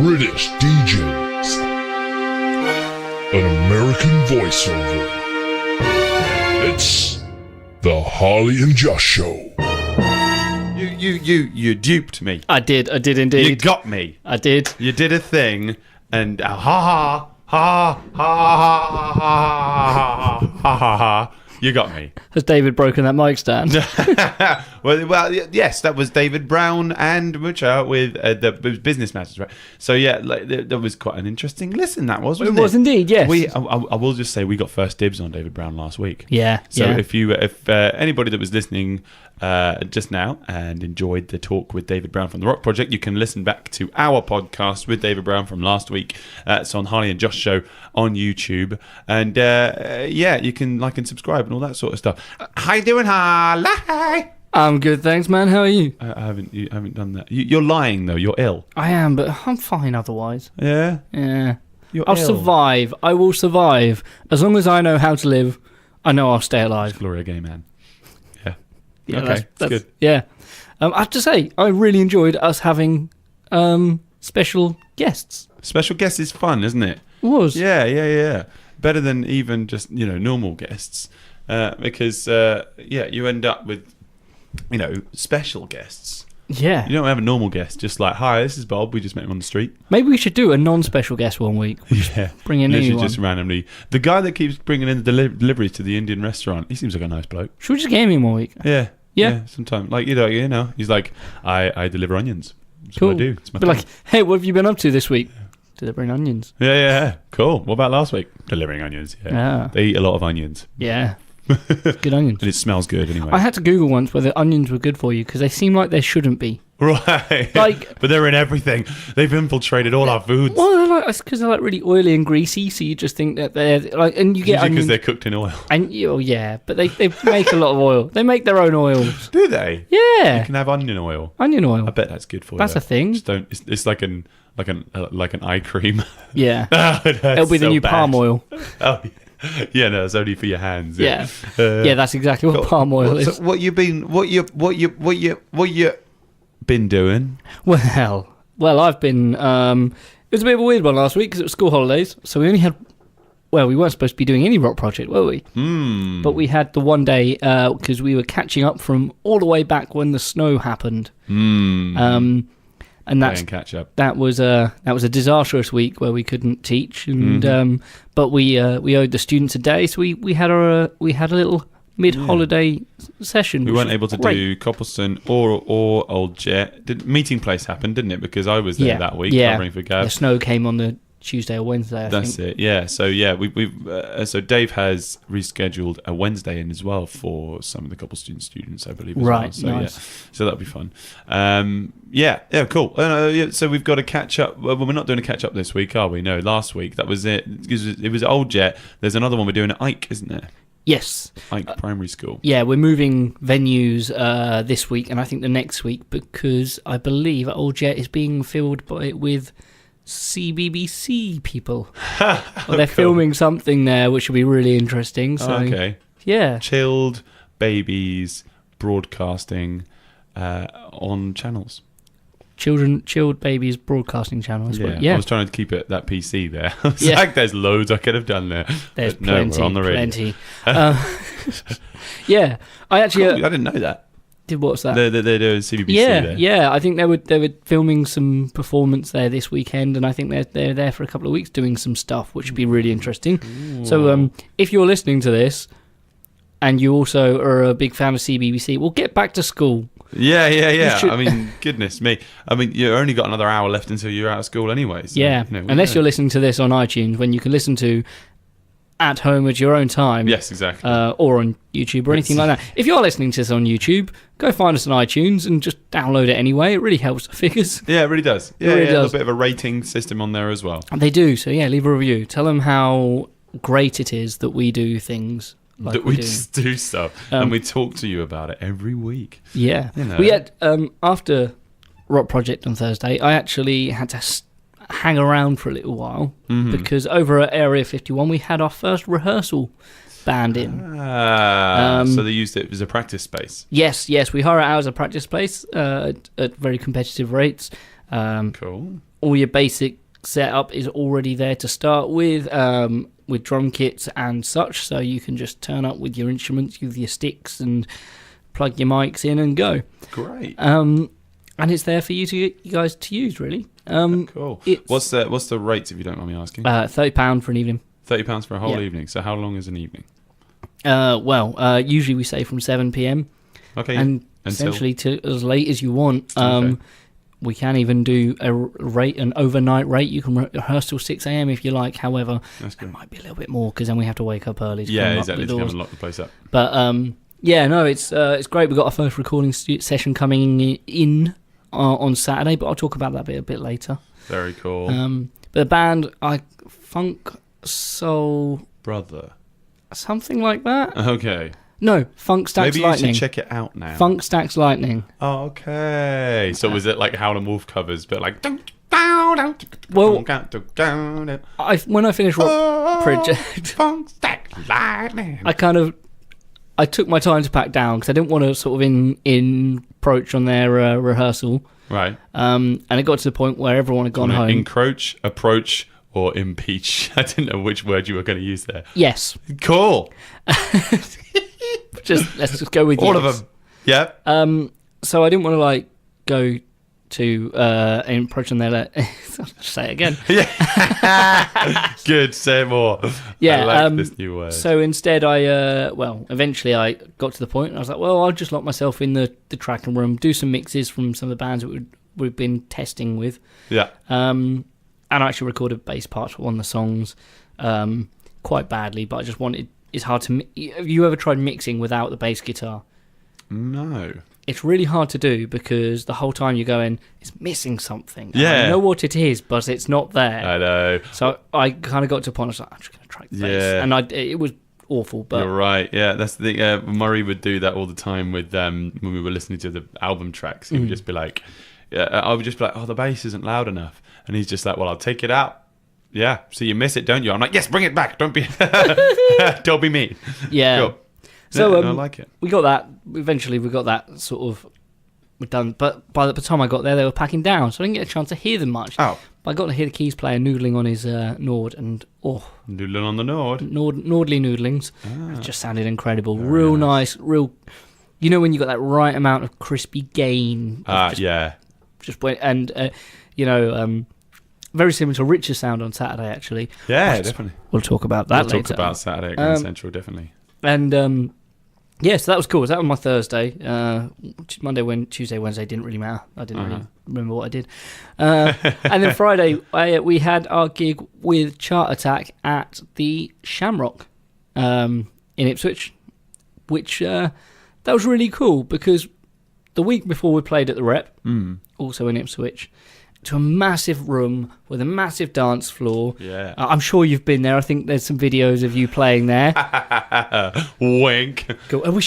British DJs, an American voiceover. It's the Harley and Josh Show. You duped me. I did indeed. You got me. I did. You did a thing, and ha ha ha ha ha ha ha ha ha. You got me. Has David broken that mic stand? well, yes, that was David Brown and Mucha with it was Business Matters, right? So yeah, that was quite an interesting listen. That was, wasn't it? It was indeed, yes. I will just say we got first dibs on David Brown last week. Yeah. So yeah. if anybody that was listening just now and enjoyed the talk with David Brown from the Rock Project, you can listen back to our podcast with David Brown from last week. It's on Harley and Josh Show on YouTube, and yeah, you can like and subscribe and all that sort of stuff. How you doing, Harley? I'm good, thanks, man. How are you? You haven't done that. You're lying though. You're ill. I am, but I'm fine otherwise. Yeah. Yeah. I'll survive. I will survive as long as I know how to live. I know I'll stay alive. Gloria Gay Man. Yeah. Yeah, okay, that's good. Yeah. I have to say, I really enjoyed us having special guests. Special guest is fun, isn't it? It was. Yeah. Better than even just normal guests, because you end up with special guests. Yeah. You don't have a normal guest, just like, hi, this is Bob. We just met him on the street. Maybe we should do a non-special guest one week. Yeah. Bring in anyone. Just randomly. The guy that keeps bringing in the deliveries to the Indian restaurant, he seems like a nice bloke. Should we just get him in one week? Yeah. Yeah. Sometimes, like he's like, I deliver onions. That's cool. what I do. It's my Be thing. like, hey, what have you been up to this week? Delivering onions. Yeah. Cool. What about last week? Delivering onions. Yeah. They eat a lot of onions. Yeah. Good onions. And it smells good anyway. I had to Google once whether onions were good for you because they seem like they shouldn't be. Right. Like, but they're in everything. They've infiltrated all our foods. Well, it's because they're like really oily and greasy, so you just think that they're like, and you get onions because they're cooked in oil. And yeah, but they make a lot of oil. They make their own oils. Do they? Yeah. You can have onion oil. Onion oil. I bet that's good for you. That's a thing. Just don't. It's like an eye cream. Yeah. It'll It'll be the new palm oil. Oh. Yeah, no, it's only for your hands. Yeah, that's exactly what palm oil is. So what you been doing? Well, I've been. It was a bit of a weird one last week because it was school holidays, so we only had. Well, we weren't supposed to be doing any rock project, were we? But we had the one day because we were catching up from all the way back when the snow happened. And that was a disastrous week where we couldn't teach, and but we owed the students a day, so we had a little mid-holiday session. We weren't able to do Coppleston or Old Jet. Meeting Place happened, didn't it? Because I was there that week covering for Gav. The snow came on the Tuesday or Wednesday. That's it. Yeah. So so Dave has rescheduled a Wednesday in as well for some of the Coppleston students, I believe. Right. Well. So nice. So that'll be fun. Yeah. Cool. So we've got to catch up. Well, we're not doing a catch up this week, are we? No. Last week that was it. It was Old Jet. There's another one we're doing at Ike, isn't there? Yes. Ike Primary School. Yeah, we're moving venues this week and I think the next week because I believe Old Jet is being filled with CBBC people. Well, they're filming something there which will be really interesting. So, okay. Yeah. Chilled babies broadcasting on channels. Chilled babies broadcasting channels. Yeah. I was trying to keep it that PC there. Like there's loads I could have done there. There's but no, we're on the radio. Plenty. Yeah, I actually. Cool. I didn't know that. What's that? They're doing CBBC there. Yeah. I think they were filming some performance there this weekend, and I think they're there for a couple of weeks doing some stuff, which would be really interesting. Ooh. So, if you're listening to this, and you also are a big fan of CBBC, well, get back to school. Yeah. I mean, goodness me. I mean, you've only got another hour left until you're out of school anyway. So, unless you're listening to this on iTunes, when you can listen to at home at your own time. Yes, exactly. Or on YouTube or anything like that. If you're listening to this on YouTube, go find us on iTunes and just download it anyway. It really helps the figures. Yeah, it really does. Yeah, really does. A little bit of a rating system on there as well. And they do. So, leave a review. Tell them how great it is that we do things. Like that we just do stuff and we talk to you about it every week. Yeah. We had, after Rock Project on Thursday, I actually had to hang around for a little while because over at Area 51 we had our first rehearsal band in. So they used it as a practice space. Yes, we hire it out as a practice space at very competitive rates. Cool. All your basic setup is already there to start with drum kits and such, so you can just turn up with your instruments, with your sticks, and plug your mics in and go. Great. And it's there for you guys to use, really. Cool. What's the rates, if you don't mind me asking? £30 for an evening. £30 for a whole Yeah. evening. So how long is an evening? Usually we say from 7 p.m. Okay. and until- essentially to as late as you want. Okay. We can even do an overnight rate. You can rehearse till 6 a.m. if you like. However, That's it good. might be a little bit more because then we have to wake up early. To Yeah, come exactly. Up To the come doors. and lock the place up. But yeah, no, it's great. We've got our first recording session coming in on Saturday, but I'll talk about that a bit later. Very cool. But the band, Funk Soul, Brother. something like that. Okay. No, Funk Stacks Maybe you Lightning. should check it out now. Funk Stacks Lightning. Oh, okay. So was it like Howlin' Wolf covers, but like... Well, when I finished Rock Project, Funk Stack Lightning. I took my time to pack down because I didn't want to sort of encroach on their rehearsal. Right. And it got to the point where everyone had gone home. Encroach, approach, or impeach. I didn't know which word you were going to use there. Yes. Cool. Let's just go with All yes. of them. Yeah. So I didn't want to go to encroach on their. Say it again. Yeah. Good. Say more. Yeah. I like this new word. So instead, eventually I got to the point and I was like, well, I'll just lock myself in the tracking room, do some mixes from some of the bands that we've been testing with. Yeah. And I actually recorded bass parts for one of the songs quite badly, but I just wanted. It's hard to. Have you ever tried mixing without the bass guitar? No. It's really hard to do because the whole time you're going, it's missing something. And Yeah. I know what it is, but it's not there. I know. So I kind of got to a point. I was like, I'm just going to try the bass, Yeah. and it was awful. But You're right. Yeah, that's the thing. Murray would do that all the time with when we were listening to the album tracks. He would just be like, I would just be like, oh, the bass isn't loud enough, and he's just like, well, I'll take it out. Yeah, so you miss it, don't you? I'm like, yes, bring it back. Don't be, don't be mean. yeah. Cool. So I like it. we got that. Eventually, we got that sort of done. But by the time I got there, they were packing down, so I didn't get a chance to hear them much. Oh, But I got to hear the keys player noodling on his Nord, and noodling on the Nord. Nordly noodlings. It just sounded incredible. Very Real nice. Real. You know when you got that right amount of crispy gain. Yeah. Just went and very similar to Rich's sound on Saturday actually. Yeah, definitely. We'll talk about that We'll later. talk about Saturday at Grand Central, definitely. And yeah, so that was cool. So that was my Thursday. Monday, Tuesday, Wednesday didn't really matter. I didn't really remember what I did. And then Friday, we had our gig with Chart Attack at the Shamrock in Ipswich, which that was really cool because the week before we played at the Rep, also in Ipswich, to a massive room with a massive dance floor. Yeah. I'm sure you've been there. I think there's some videos of you playing there. Wink. Cool. Have we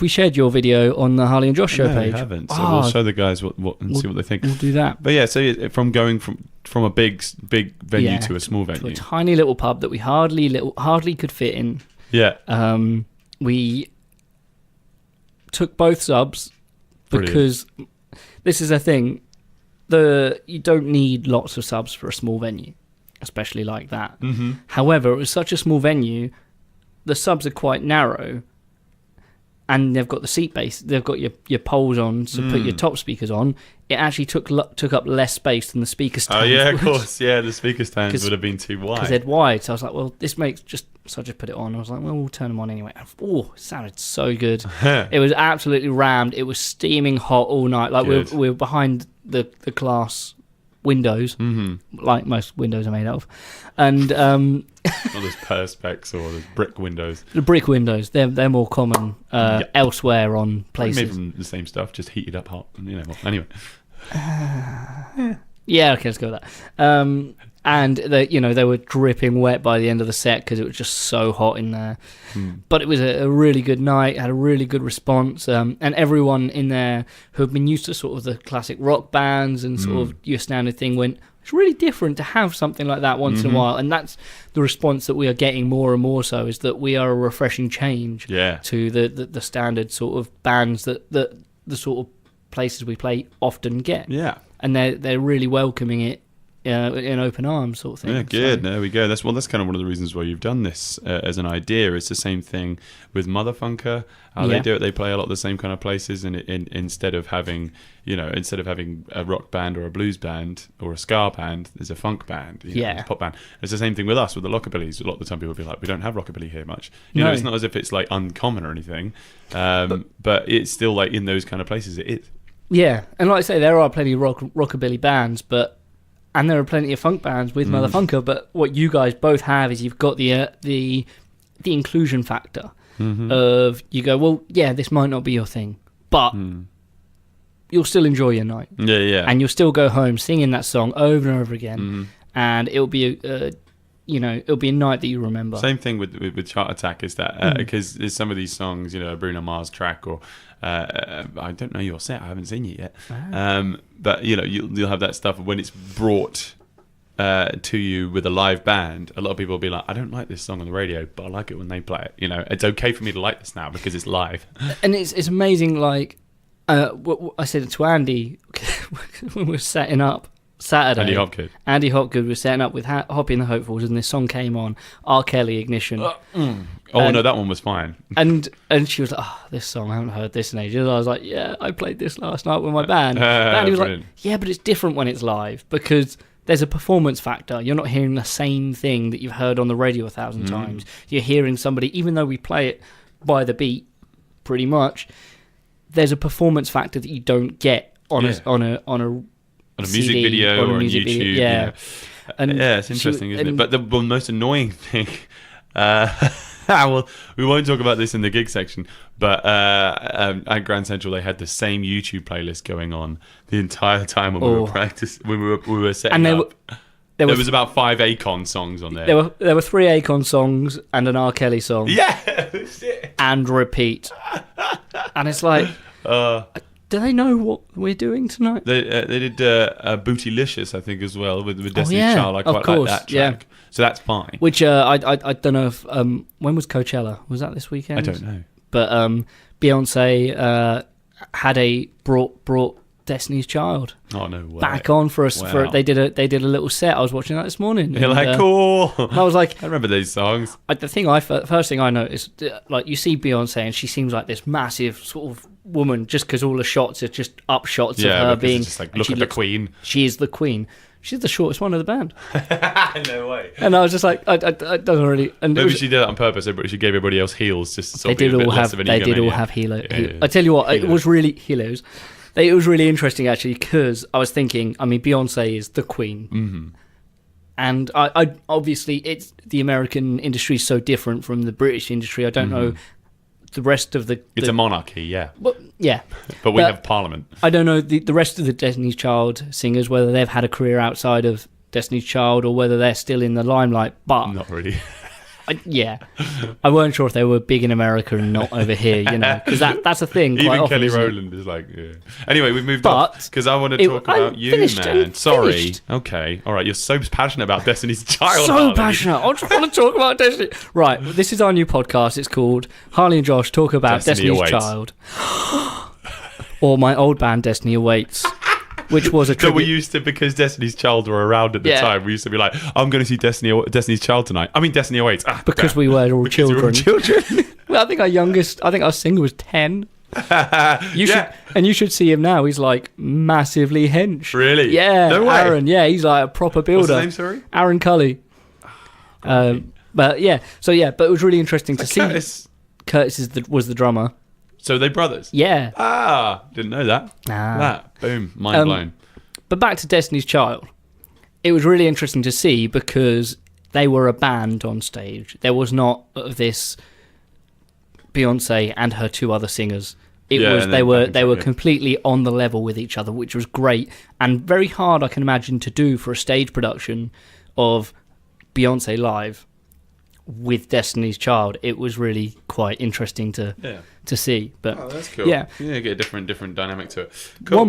shared your video on the Harley and Josh show No, page? we haven't. So we'll show the guys what and see what they think. We'll do that. But yeah, so from going from a big venue to a small To venue. a tiny little pub that we hardly could fit in. Yeah. We took both subs Brilliant. because this is a thing. You don't need lots of subs for a small venue, especially like that. Mm-hmm. However, it was such a small venue, the subs are quite narrow, and they've got the seat base. They've got your poles on to put your top speakers on. It actually took up less space than the speaker stands. Oh yeah, of would. course. Yeah, the speaker stands would have been too Because wide. they're wide. So I was like, well, this makes just... So I just put it on. I was like, well, we'll turn them on anyway. Oh, it sounded so good. It was absolutely rammed. It was steaming hot all night. Like Good. we were behind the class windows, like most windows are made out of. And Not those perspex or those brick windows. the brick windows, they're more common elsewhere on places. Made from the same stuff, just heated up hot. Anyway. Yeah, okay, let's go with that. And they were dripping wet by the end of the set because it was just so hot in there. But it was a really good night. Had a really good response, and everyone in there who had been used to sort of the classic rock bands and sort of your standard thing went. It's really different to have something like that once in a while, and that's the response that we are getting more and more. So is that we are a refreshing change to the standard sort of bands that the sort of places we play often get. Yeah. and they're really welcoming it in open arms, sort of thing. Yeah, good. There we go. That's kind of one of the reasons why you've done this as an idea. It's the same thing with Motherfunker. How they do it, they play a lot of the same kind of places, and instead of having a rock band or a blues band or a ska band, there's a funk band, there's a pop band. It's the same thing with us with the Lockabillys. A lot of the time, people will be like, "We don't have rockabilly here much." You know, it's not as if it's like uncommon or anything, but it's still like in those kind of places, it is. Yeah, and like I say, there are plenty of rockabilly bands, and there are plenty of funk bands with Motherfunker, but what you guys both have is you've got the inclusion factor of, you go, well, yeah, this might not be your thing, but you'll still enjoy your night. Yeah. And you'll still go home singing that song over and over again, and it'll be it'll be a night that you remember. Same thing with Chart Attack is that because there's some of these songs, a Bruno Mars track or I don't know your set, I haven't seen it yet. But you'll have that stuff when it's brought to you with a live band. A lot of people will be like, I don't like this song on the radio, but I like it when they play it. It's okay for me to like this now because it's live. And it's amazing. Like I said it to Andy when we were setting up Saturday. Andy Hopgood was setting up with Hoppy and the Hopefuls, and this song came on, R. Kelly, Ignition. No, that one was fine. And she was like, this song, I haven't heard this in ages. I was like, yeah, I played this last night with my band. And he was like, yeah, but it's different when it's live because there's a performance factor. You're not hearing the same thing that you've heard on the radio 1,000 times. You're hearing somebody, even though we play it by the beat pretty much, there's a performance factor that you don't get on a music video or on YouTube. Video, it's interesting, isn't it? But the most annoying thing, well, we won't talk about this in the gig section, but at Grand Central they had the same YouTube playlist going on the entire time when we were practicing, when we were setting up. There was about 5 Akon songs on there. There were 3 Akon songs and an R. Kelly song. Yeah, that's it. And repeat. And it's like, do they know what we're doing tonight? They did Bootylicious, I think, as well with Destiny's Child. I quite like that track. Yeah. So that's fine. Which I don't know if when was Coachella? Was that this weekend? I don't know. But Beyonce had brought Destiny's Child. Oh no way. Back on for us. Wow. They did a little set. I was watching that this morning. You're like, cool. And I was like, I remember these songs. First thing I noticed, like you see Beyonce and she seems like this massive sort of woman just because all the shots are just up shots of her being. It's just like, look at the queen. She is the queen. She's the shortest one of the band. No way. And I was just like, I doesn't really. And maybe she did that on purpose. She gave everybody else heels just to sort of be a bit less of an egomaniac. They did all have helos. I tell you what, it was really helos. It was really interesting actually because I was thinking, I mean, Beyonce is the queen, and I obviously it's the American industry is so different from the British industry. I don't know the rest of the. It's a monarchy, yeah. Well, yeah, but we have Parliament. I don't know the rest of the Destiny's Child singers whether they've had a career outside of Destiny's Child or whether they're still in the limelight. But not really. I weren't sure if they were big in America and not over here, because that's a thing. Quite Even often, Kelly Rowland is like, yeah. Anyway, we've moved on because I want to talk about you, man. Sorry. Okay, all right. You're so passionate about Destiny's Child. So passionate. I just want to talk about Destiny. Right, this is our new podcast. It's called Harley and Josh Talk About Destiny's Child, or my old band Destiny Awaits. Which was a tribute. So we used to, because Destiny's Child were around at the time, we used to be like, I'm going to see Destiny's Child tonight. I mean, Destiny Awaits. Because we were all children. Well, I think our singer was 10. You should see him now. He's like massively hench. Really? Yeah. No way. Aaron, he's like a proper builder. What's his name, sorry? Aaron Cully. But yeah, but it was really interesting to see. Curtis was the drummer. So are they brothers? Yeah. Didn't know that. Boom. Mind blown. But back to Destiny's Child. It was really interesting to see because they were a band on stage. There was not this Beyonce and her 2 other singers. They were completely on the level with each other, which was great and very hard, I can imagine, to do for a stage production of Beyonce live with Destiny's Child. It was really quite interesting to see. But that's cool. Yeah, get a different dynamic to it. Cool.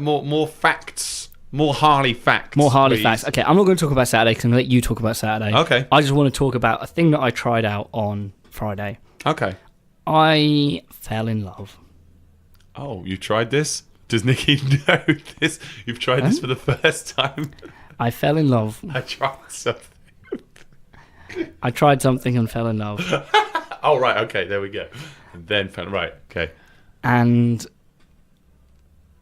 More facts. More Harley facts. More Harley facts. Okay, I'm not going to talk about Saturday because I'm going to let you talk about Saturday. Okay. I just want to talk about a thing that I tried out on Friday. Okay. I fell in love. Oh, you tried this? Does Nikki know this? You've tried this for the first time. I fell in love. I tried something. I tried something and fell in love. Oh, right. Okay, there we go. And then right. Okay. And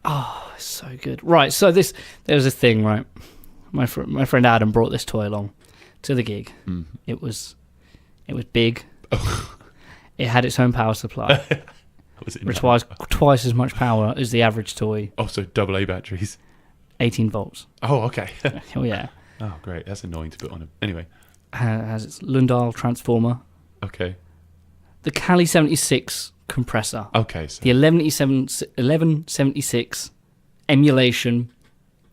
it's so good. Right, so there was a thing, right? My friend Adam brought this toy along to the gig. Mm. It was big. It had its own power supply. Was it twice as much power as the average toy. Oh, so AA batteries. 18 volts. Oh, okay. Oh yeah. Oh, great. That's annoying to put on. Anyway. Has its Lundal transformer. Okay. The Cali 76 compressor. Okay. So. The 1176 emulation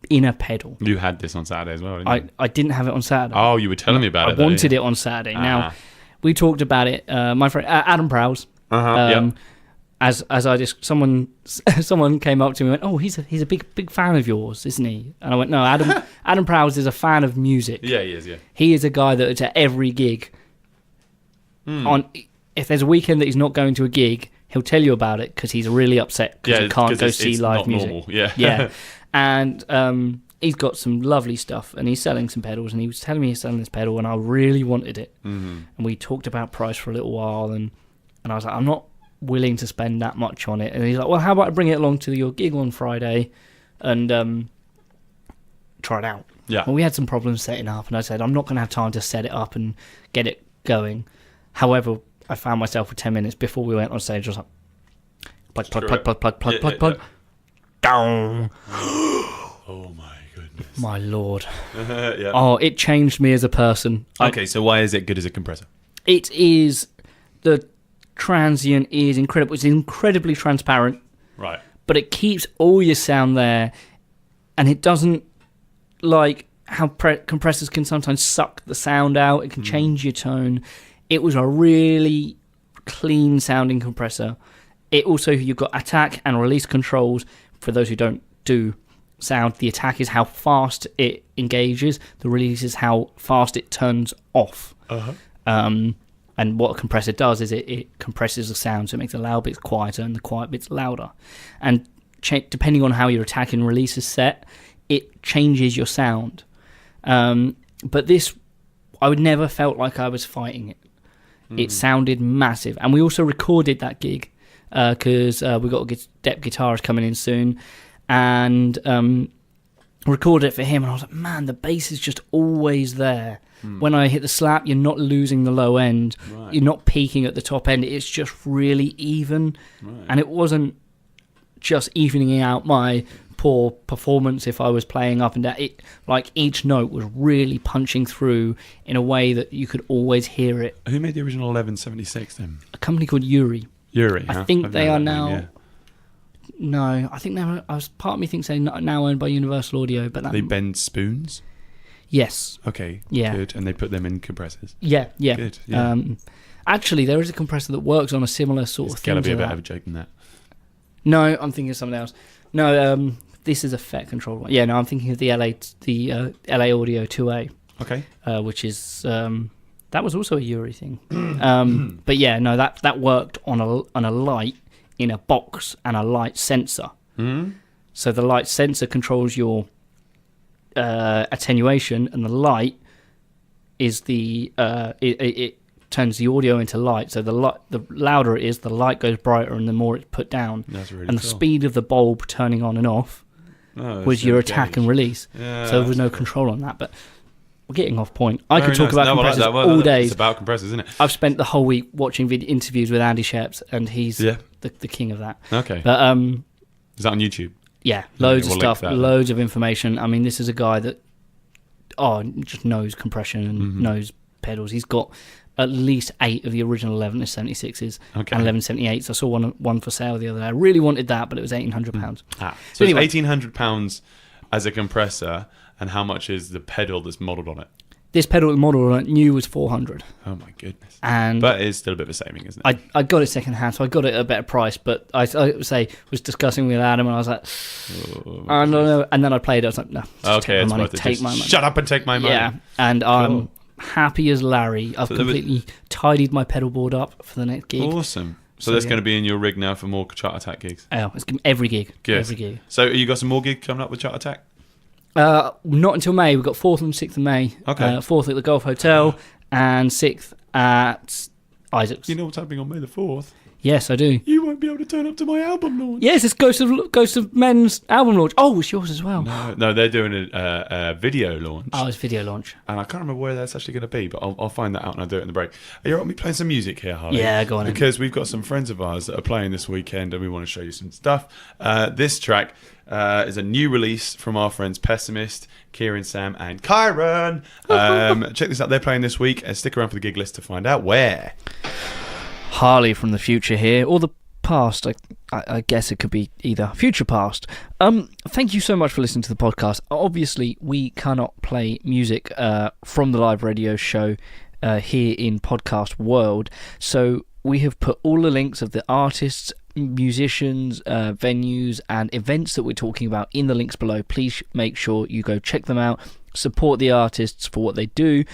inner pedal. You had this on Saturday as well, didn't you? I didn't have it on Saturday. Oh, you were telling me about it. I wanted it on Saturday. Now, we talked about it. My friend Adam Prowse. Yeah. As I just someone came up to me and went, "Oh, he's a big fan of yours, isn't he?" And I went, "No, Adam Prowse is a fan of music. Yeah, he is. Yeah. He is a guy that is at every gig. If there's a weekend that he's not going to a gig, he'll tell you about it because he's really upset because he can't go see live music. Normal. Yeah. Yeah, and he's got some lovely stuff, and he's selling some pedals, and he was telling me he's selling this pedal, and I really wanted it. Mm-hmm. And we talked about price for a little while, and I was like, I'm not willing to spend that much on it. And he's like, well, how about I bring it along to your gig on Friday and try it out. Yeah. Well, we had some problems setting up, and I said, I'm not going to have time to set it up and get it going. However, I found myself for 10 minutes before we went on stage. I was like, plug. Down. Oh my goodness. My lord. Yeah. Oh, it changed me as a person. Okay, so why is it good as a compressor? It is, the transient is incredible. It's incredibly transparent. Right. But it keeps all your sound there, and it doesn't, like how compressors can sometimes suck the sound out. It can change your tone. It was a really clean sounding compressor. It also, you've got attack and release controls. For those who don't do sound, the attack is how fast it engages. The release is how fast it turns off. Uh-huh. And what a compressor does is it compresses the sound, so it makes the loud bits quieter and the quiet bits louder. And depending on how your attack and release is set, it changes your sound. But this, I would never felt like I was fighting it. It sounded massive. And we also recorded that gig because we got a dep guitarist coming in soon, and recorded it for him. And I was like, man, the bass is just always there. When I hit the slap, you're not losing the low end. Right. You're not peaking at the top end. It's just really even. Right. And it wasn't just evening out my poor performance if I was playing up and down. It, like, each note was really punching through in a way that you could always hear it. Who made the original 1176 then? A company called Yuri. Yuri, I think they are now... Name, yeah. No, I think now... Part of me thinks they're now owned by Universal Audio, but that... They bend spoons? Yes. Okay, yeah. Good. And they put them in compressors? Yeah. Good, yeah. Actually, there is a compressor that works on a similar sort of thing. It's got to be a bit of a joke than that. No, I'm thinking of something else. No, this is a FET controlled one. Yeah, no, I'm thinking of the LA Audio 2A. Okay. Which is that was also a Yuri thing. But yeah, no, that worked on a light in a box and a light sensor. Mm-hmm. So the light sensor controls your attenuation, and the light is it turns the audio into light. So the louder it is, the light goes brighter, and the more it's put down. That's really and cool. The speed of the bulb turning on and off was your attack and release. Yeah, so there was no control on that. But we're getting off point. I could talk about compressors all day. It's about compressors, isn't it? I've spent the whole week watching interviews with Andy Sheps, and he's the king of that. Okay. But is that on YouTube? Yeah, loads of stuff, loads of information. I mean, this is a guy that just knows compression and knows pedals. He's got at least 8 of the original 1176s and 1178s. I saw one for sale the other day. I really wanted that, but it was £1,800. So anyway. It's £1,800 as a compressor, and how much is the pedal that's modelled on it? This pedal model on it new was £400. Oh my goodness! But it's still a bit of a saving, isn't it? I got it second hand, so I got it at a better price. But I was discussing with Adam, and I was like, I don't know. And then I played it. I was like, no, okay, it's worth it. Take my money. Shut up and take my money. Yeah, and I'm happy as Larry. I've completely tidied my pedal board up for the next gig. Awesome. So that's going to be in your rig now for more Chart Attack gigs? Oh, it's every gig. Good. Every gig. So you got some more gigs coming up with Chart Attack? Not until May. We've got 4th and 6th of May. Okay. 4th at the Golf Hotel and 6th at Isaac's. You know what's happening on May the 4th? Yes, I do. You won't be able to turn up to my album launch. Yes, it's Ghost of Men's album launch. Oh, it's yours as well. No, they're doing a video launch. Oh, it's video launch. And I can't remember where that's actually going to be, but I'll find that out and I'll do it in the break. Are you all right with me playing some music here, Harley? Yeah, go on in. Because we've got some friends of ours that are playing this weekend and we want to show you some stuff. This track is a new release from our friends Pessimist, Kieran, Sam and Kyron. Check this out. They're playing this week. Stick around for the gig list to find out where. Harley from the future here, or the past. I guess it could be either future past. Thank you so much for listening to the podcast. Obviously, we cannot play music from the live radio show here in podcast world, so we have put all the links of the artists, musicians, venues and events that we're talking about in the links below. Please make sure you go check them out, support the artists for what they do,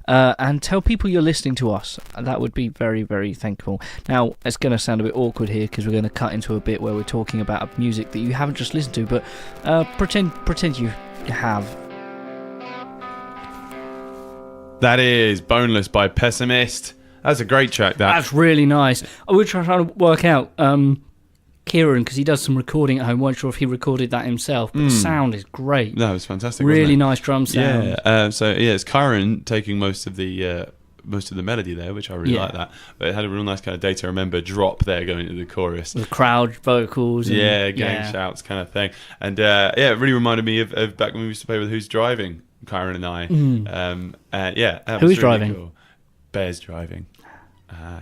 and tell people you're listening to us. That would be very, very thankful. Now, it's going to sound a bit awkward here because we're going to cut into a bit where we're talking about music that you haven't just listened to, but pretend you have. That is Boneless by Pessimist. That's a great track, that. That's really nice. I was trying to work out Kieran, because he does some recording at home. Weren't sure if he recorded that himself, but the sound is great. No, it was fantastic. Really nice drum sound. Yeah. It's Kyron taking most of the melody there, which I really like that. But it had a real nice kind of Day to Remember drop there going into the chorus. The crowd vocals. And, gang shouts kind of thing. And it really reminded me of back when we used to play with Who's Driving, Kyron and I. Who's driving? Cool. Bear's driving.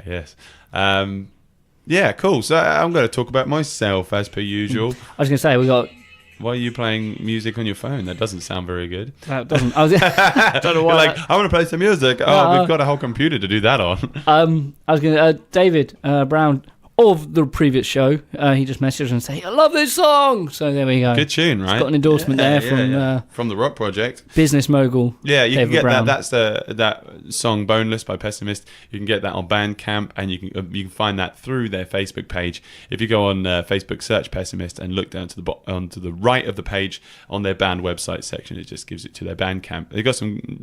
Yes. Cool. So I'm going to talk about myself as per usual. I was going to say, we got... Why are you playing music on your phone? That doesn't sound very good. That doesn't... I don't know why. You're like, I want to play some music. We've got a whole computer to do that on. I was going to... David Brown of the previous show, he just messaged and said, I love this song! So there we go. Good tune, right? Got an endorsement there from the Rock Project. Business mogul. Yeah, you David can get Brown. that. That's that song "Boneless" by Pessimist. You can get that on Bandcamp, and you can find that through their Facebook page. If you go on Facebook, search Pessimist, and look down to onto the right of the page on their band website section, it just gives it to their Bandcamp.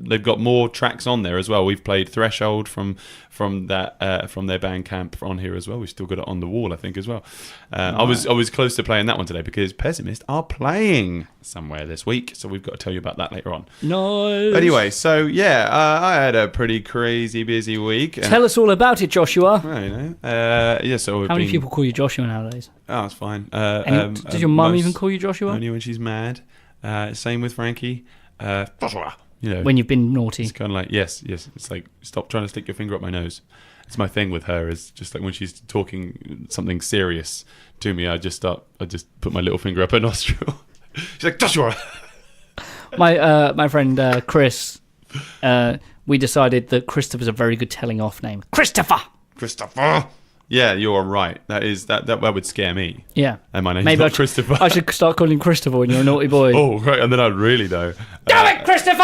They've got more tracks on there as well. We've played Threshold from their Bandcamp on here as well. We've still got it on the wall, I think, as well. I was close to playing that one today because Pessimist are playing somewhere this week, so we've got to tell you about that later on. Nice. Anyway, so I had a pretty crazy busy week. Tell us all about it, Joshua. So how many people call you Joshua nowadays? Oh, it's fine. Does your mum even call you Joshua? Only when she's mad. Same with Frankie. Joshua. When you've been naughty. It's kind of like, yes. It's like, stop trying to stick your finger up my nose. It's my thing with her, is just like when she's talking something serious to me, I just put my little finger up her nostril. She's like, Joshua. My friend Chris, we decided that Christopher's a very good telling off name. Christopher. Yeah, you're right. That would scare me. Yeah. And my name's not Christopher. I should start calling you Christopher when you're a naughty boy. Oh, right. And then I'd really know. Damn it, Christopher!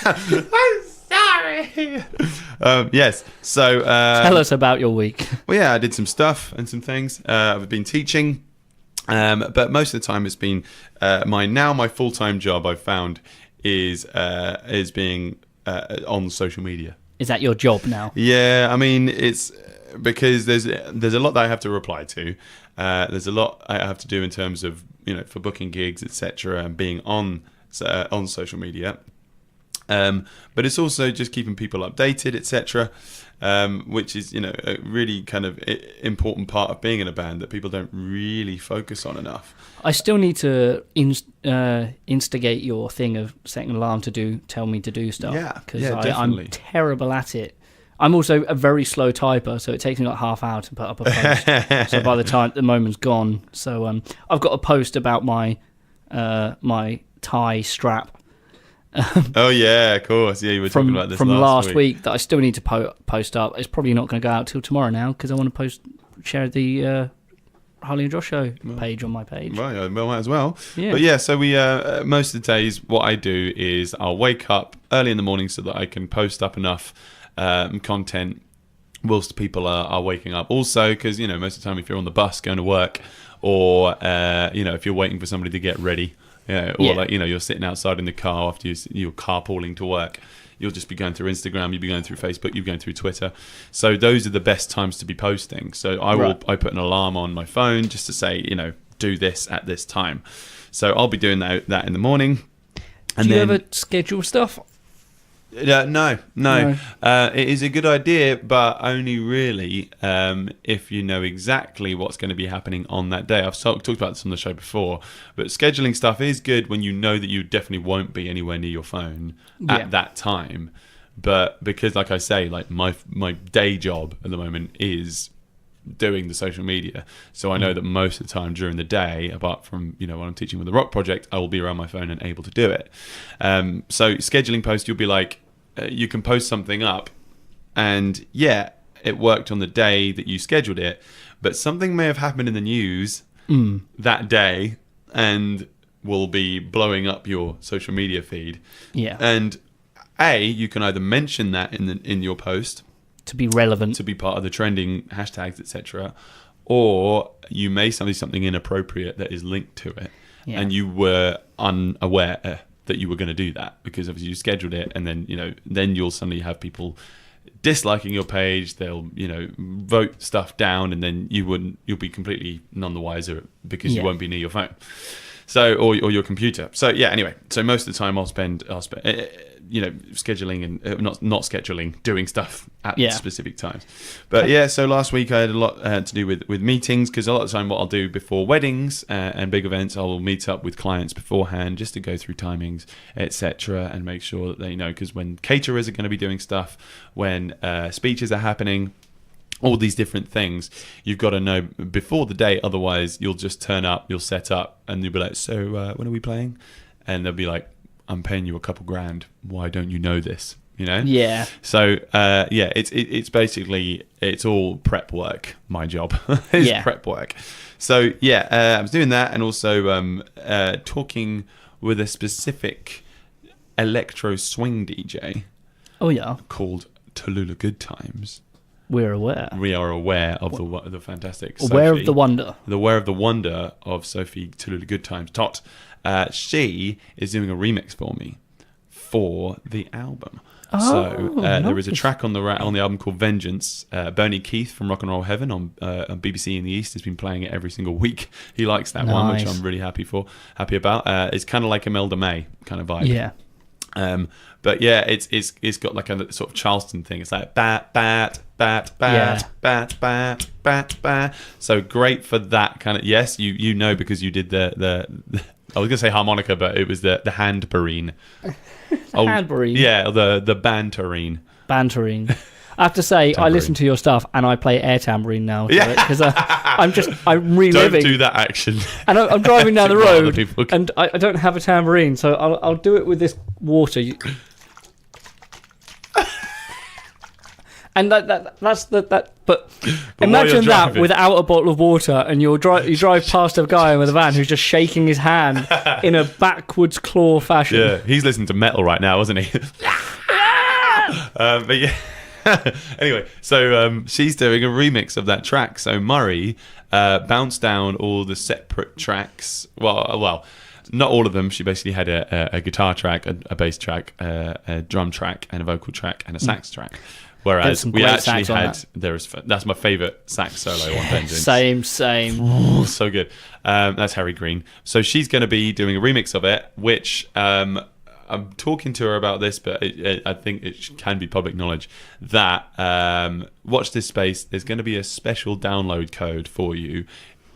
I'm sorry. Yes. So tell us about your week. Well, yeah, I did some stuff and some things. I've been teaching, but most of the time it's been my full-time job. I've found is being on social media. Is that your job now? Yeah, I mean it's because there's a lot that I have to reply to. There's a lot I have to do in terms of for booking gigs, etc., and being on social media. But it's also just keeping people updated, etc., which is a really kind of important part of being in a band that people don't really focus on enough. I still need to instigate your thing of setting an alarm to tell me to do stuff. Yeah, because definitely. I'm terrible at it. I'm also a very slow typer, so it takes me like half hour to put up a post. So by the time the moment's gone, so I've got a post about my tie strap. Oh yeah, of course. Yeah, you were talking about this from last week that I still need to post up. It's probably not going to go out till tomorrow now because I want to share the Harley and Josh show page on my page. Right, well, might as well. Yeah. But yeah, so we most of the days what I do is I'll wake up early in the morning so that I can post up enough content whilst people are waking up. Also, because, most of the time if you're on the bus going to work, or, if you're waiting for somebody to get ready, you're sitting outside in the car after you're carpooling to work, you'll just be going through Instagram, you'll be going through Facebook, you'll be going through Twitter. So those are the best times to be posting. So I put an alarm on my phone just to say, do this at this time. So I'll be doing that in the morning. And do you ever schedule stuff? No. It is a good idea, but only really if you know exactly what's going to be happening on that day. I've talked about this on the show before, but scheduling stuff is good when you know that you definitely won't be anywhere near your phone at that time. But because, like I say, like my day job at the moment is doing the social media, so I know that most of the time during the day, apart from when I'm teaching with the Rock Project, I will be around my phone and able to do it. So scheduling posts, you'll be like, you can post something up and it worked on the day that you scheduled it, but something may have happened in the news that day and will be blowing up your social media feed. And you can either mention that in your post to be relevant, to be part of the trending hashtags, etc., or you may see something inappropriate that is linked to it, and you were unaware that you were going to do that because obviously you scheduled it, and then you'll suddenly have people disliking your page. They'll vote stuff down, and then you'll be completely none the wiser because you won't be near your phone, so or your computer. So anyway, so most of the time I'll spend scheduling and not scheduling, doing stuff at specific times. But so last week I had a lot to do with meetings, because a lot of the time what I'll do before weddings and big events, I will meet up with clients beforehand just to go through timings, etc., and make sure that they know, because when caterers are going to be doing stuff, when speeches are happening, all these different things, you've got to know before the day, otherwise you'll just turn up, you'll set up, and you'll be like, so when are we playing? And they'll be like, I'm paying you a couple grand. Why don't you know this? Yeah. So it's basically, it's all prep work. My job is prep work. So I was doing that, and also talking with a specific electro swing DJ. Oh yeah. Called Tallulah Good Times. We're aware. We are aware of the fantastic Aware Sophie, of the wonder. Aware of the wonder of Sophie Tallulah Good Times. Tot. She is doing a remix for me for the album. Nice. There is a track on the album called Vengeance. Bernie Keith from Rock and Roll Heaven on BBC in the East has been playing it every single week. He likes that one, which I'm really happy about. It's kind of like Imelda May kind of vibe. Yeah. But it's got like a sort of Charleston thing. It's like bat bat bat bat bat bat bat bat. So great for that kind of. Yes, you know, because you did the I was gonna say harmonica, but it was the handbarine. Handbarine. Yeah, the bantarine. Bantarine. I have to say, I listen to your stuff and I play air tambourine now. Because I'm reliving. Don't do that action. And I'm driving down the road and I don't have a tambourine, so I'll do it with this water. And that's that. But imagine that without a bottle of water, and you drive past a guy with a van who's just shaking his hand in a backwards claw fashion. Yeah, he's listening to metal right now, isn't he? But yeah. Anyway, so she's doing a remix of that track. So Murray bounced down all the separate tracks. Well, not all of them. She basically had a guitar track, a bass track, a drum track, and a vocal track, and a sax track. Whereas we actually had that's my favourite sax solo on Vengeance. Same. Oh, so good. That's Harry Green. So she's going to be doing a remix of it, which I'm talking to her about this, but I think it can be public knowledge that watch this space. There's going to be a special download code for you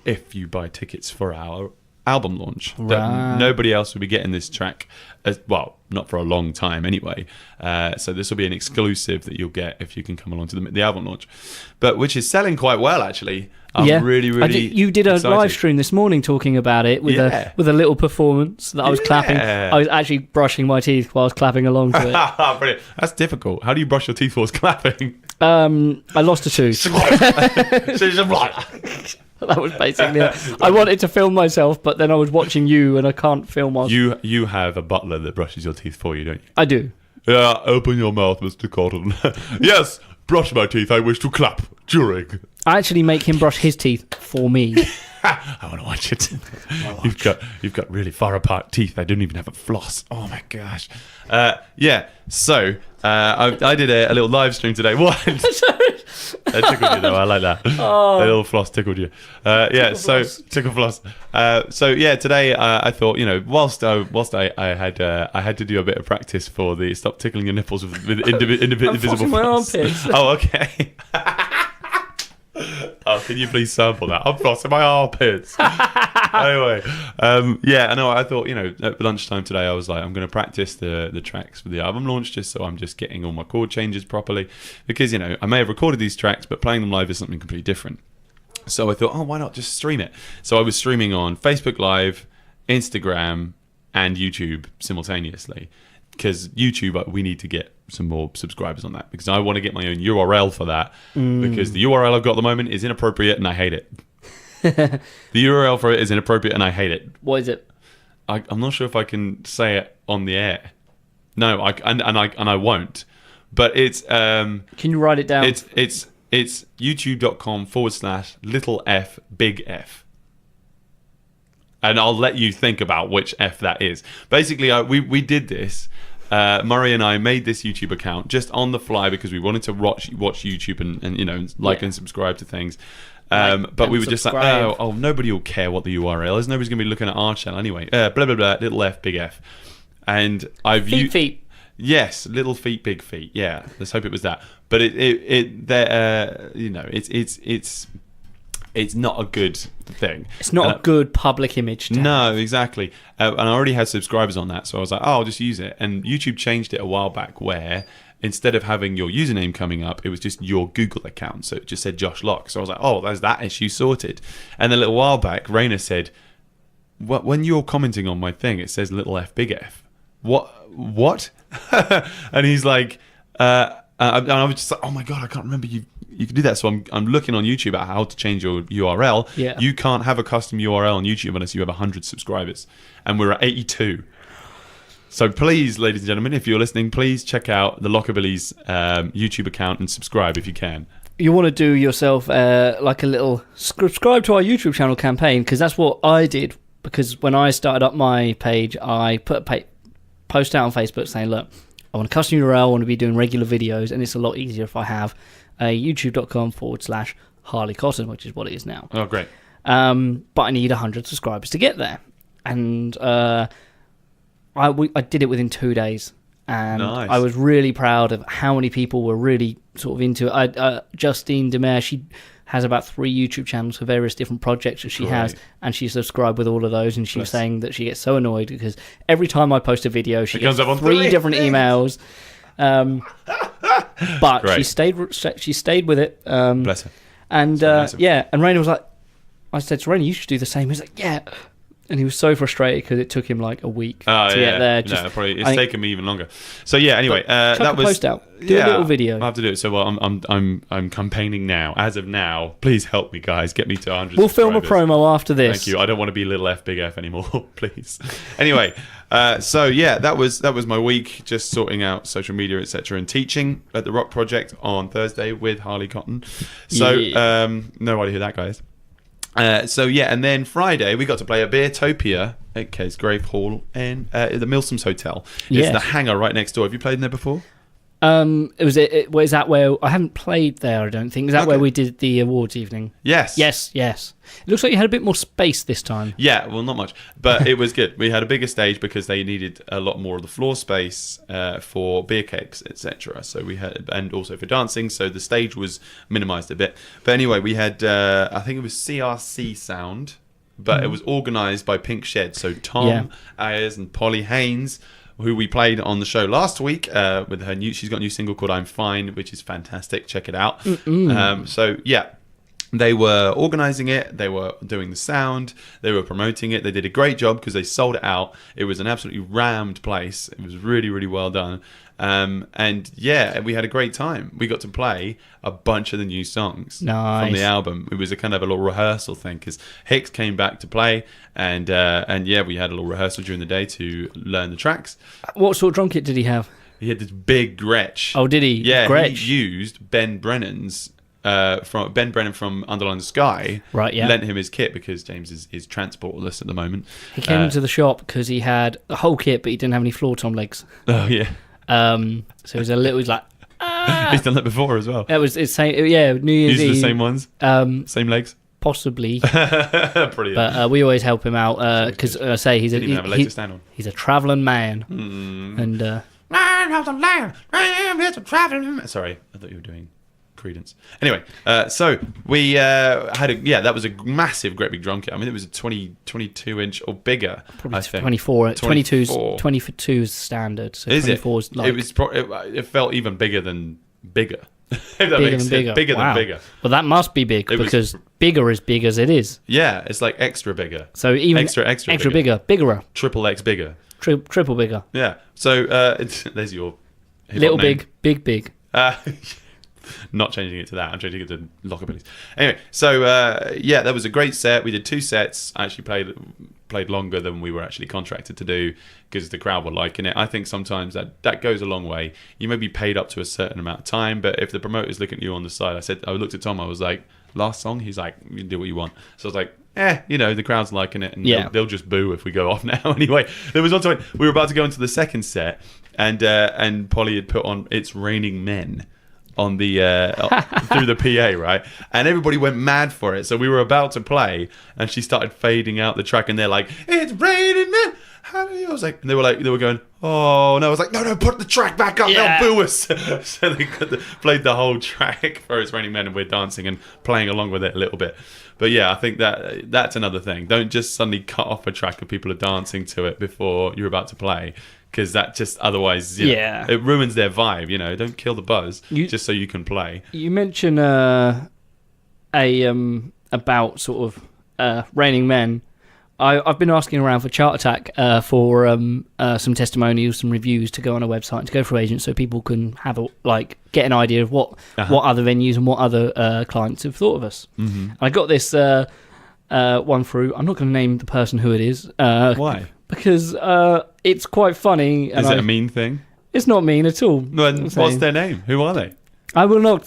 if you buy tickets for our album launch. Right. That nobody else will be getting this track, not for a long time anyway. So this will be an exclusive that you'll get if you can come along to the album launch, but which is selling quite well actually. I'm really you did a excited. live stream this morning talking about it with a little performance that I was clapping. I was actually brushing my teeth while I was clapping along to it. Brilliant. That's difficult. How do you brush your teeth whilst clapping? I lost a tooth. That was basically it. I wanted to film myself, but then I was watching you, and I can't film myself. You have a butler that brushes your teeth for you, don't you? I do. Yeah, open your mouth, Mr. Cotton. Yes, brush my teeth, I wish to clap during. I actually make him brush his teeth for me. I want to watch it. You've got really far apart teeth. I don't even have a floss. Oh my gosh. Yeah. So I did a little live stream today. What? That tickled you though. I like that. Oh. A little floss tickled you. Yeah. So tickle floss. So yeah, today I thought, whilst I had to do a bit of practice for the stop tickling your nipples with invisible my floss. armpits. Oh, okay. Oh, can you please sample that? I'm flossing my armpits. Anyway, yeah, I know. I thought, at lunchtime today, I was like, I'm going to practice the tracks for the album launch, just so I'm just getting all my chord changes properly. Because, I may have recorded these tracks, but playing them live is something completely different. So I thought, why not just stream it? So I was streaming on Facebook Live, Instagram, and YouTube simultaneously. Because YouTube, we need to get some more subscribers on that, because I want to get my own URL for that, because the URL I've got at the moment is inappropriate and I hate it. The URL for it is inappropriate and I hate it. What is it? I'm not sure if I can say it on the air. No, I won't. But it's Can you write it down? It's youtube.com/little f big F. And I'll let you think about which F that is. Basically, we did this. Murray and I made this YouTube account just on the fly because we wanted to watch YouTube and like and subscribe to things. But we were just like, oh, nobody will care what the URL is. Nobody's going to be looking at our channel anyway. Blah, blah, blah, little f, big F. And I've used... Feet. Yes, little feet, big feet. Yeah, let's hope it was that. But it's not a good thing. It's not a good public image. No, exactly. And I already had subscribers on that, so I was like, I'll just use it. And YouTube changed it a while back where instead of having your username coming up, it was just your Google account. So it just said Josh Locke. So I was like, there's that issue sorted. And then a little while back, Raina said, when you're commenting on my thing, it says little f, big F. What? And he's like, and I was just like, oh my God, I can't remember you can do that. So I'm looking on YouTube at how to change your URL. Yeah. You can't have a custom URL on YouTube unless you have 100 subscribers. And we're at 82. So please, ladies and gentlemen, if you're listening, please check out the Lockabilly's YouTube account and subscribe if you can. You want to do yourself like a little subscribe to our YouTube channel campaign, because that's what I did. Because when I started up my page, I put a post out on Facebook saying, look, I want a custom URL, I want to be doing regular videos, and it's a lot easier if I have a youtube.com/Harley Cotton, which is what it is now. Oh, great. But I need 100 subscribers to get there. And I did it within 2 days. And nice. I was really proud of how many people were really sort of into it. Justine Demare, she has about 3 YouTube channels for various different projects that she has, and she subscribed with all of those, and she was saying that she gets so annoyed because every time I post a video, she gets 3 different emails. But Great. she stayed with it. Bless her. And yeah, and Rainer was like, I said to Rainer, you should do the same. He was like, yeah. And he was so frustrated because it took him like a week to get there. It's taken me even longer. So yeah, anyway, that was post out. Do a little video. I have to do it. So I'm campaigning now. As of now, please help me, guys. Get me to 100. We'll film a promo after this. Thank you. I don't want to be little f, big F anymore, please. Anyway, so yeah, that was my week, just sorting out social media, etc., and teaching at the Rock Project on Thursday with Harley Cotton. So no idea who that guy is. So yeah, and then Friday we got to play a Beertopia at Kesgrave Hall and at the Milsom's Hotel. It's the hangar right next door. Have you played in there before? Was is that where I haven't played there? I don't think. Is that where we did the awards evening? Yes. It looks like you had a bit more space this time. Yeah, well, not much, but it was good. We had a bigger stage because they needed a lot more of the floor space for beer cakes, etc. So we had, and also for dancing. So the stage was minimised a bit. But anyway, we had I think it was CRC Sound, but it was organised by Pink Shed. So Tom Ayers and Polly Haynes, who we played on the show last week with her she's got a new single called I'm Fine, which is fantastic. Check it out. So yeah, they were organising it, they were doing the sound, they were promoting it. They did a great job because they sold it out. It was an absolutely rammed place. It was really, really well done. And yeah, we had a great time. We got to play a bunch of the new songs from the album. It was a kind of a little rehearsal thing because Hicks came back to play, and yeah, we had a little rehearsal during the day to learn the tracks. What sort of drum kit did he have? He had this big Gretsch. Oh, did he? Yeah, Gretsch. he used Ben Brennan's from Ben Brennan from Underline the Sky. Right, yeah. Lent him his kit because James is transportless at the moment. He came into the shop because he had a whole kit, but he didn't have any floor tom legs. Oh yeah. So he was like. He's done that before as well. That was it's same. Yeah, New Year's Eve. Used the same ones. Same legs. Possibly. Brilliant. But we always help him out because I say he's Didn't even have a leg to stand on. he's a travelling man, and Sorry, I thought you were doing Credence. Anyway, so we that was a massive, great big drum kit. I mean, it was a 22 inch or bigger. probably I think. 24. 24. 22 is standard. So Is 24 it? is like It was. It felt even bigger than bigger. If that bigger makes than sense. bigger. Bigger Wow. than bigger. Well, that must be big It was- because bigger is big as it is. Yeah, it's like extra bigger. So even Extra bigger, bigger, Triple X bigger. triple bigger, Yeah. So there's your hip-hop little name. big. Not changing it to that. I'm changing it to Lockabilis. Anyway, so that was a great set. We did 2 sets. I actually played longer than we were actually contracted to do because the crowd were liking it. I think sometimes that goes a long way. You may be paid up to a certain amount of time, but if the promoter's looking at you on the side, I looked at Tom, I was like, last song? He's like, you can do what you want. So I was like, the crowd's liking it, and they'll just boo if we go off now. Anyway, there was one time we were about to go into the second set, and Polly had put on It's Raining Men on the through the PA, right? And everybody went mad for it. So we were about to play, and she started fading out the track, and they're like, "It's raining men." How do you? I was like, and they were going, "Oh no!" I was like, "No, put the track back up. Yeah. They'll boo us." So they played the whole track for It's Raining Men, and we're dancing and playing along with it a little bit. But yeah, I think that's another thing. Don't just suddenly cut off a track if people are dancing to it before you're about to play. Because that just otherwise, it ruins their vibe. Don't kill the buzz just so you can play. You mentioned about sort of Raining Men. I've been asking around for Chart Attack for some testimonials, some reviews to go on a website and to go through agents, so people can have get an idea of what other venues and what other clients have thought of us. Mm-hmm. I got this one through. I'm not going to name the person who it is. Why? Because it's quite funny. Is it a mean thing? It's not mean at all. No, what's their name? Who are they? I will not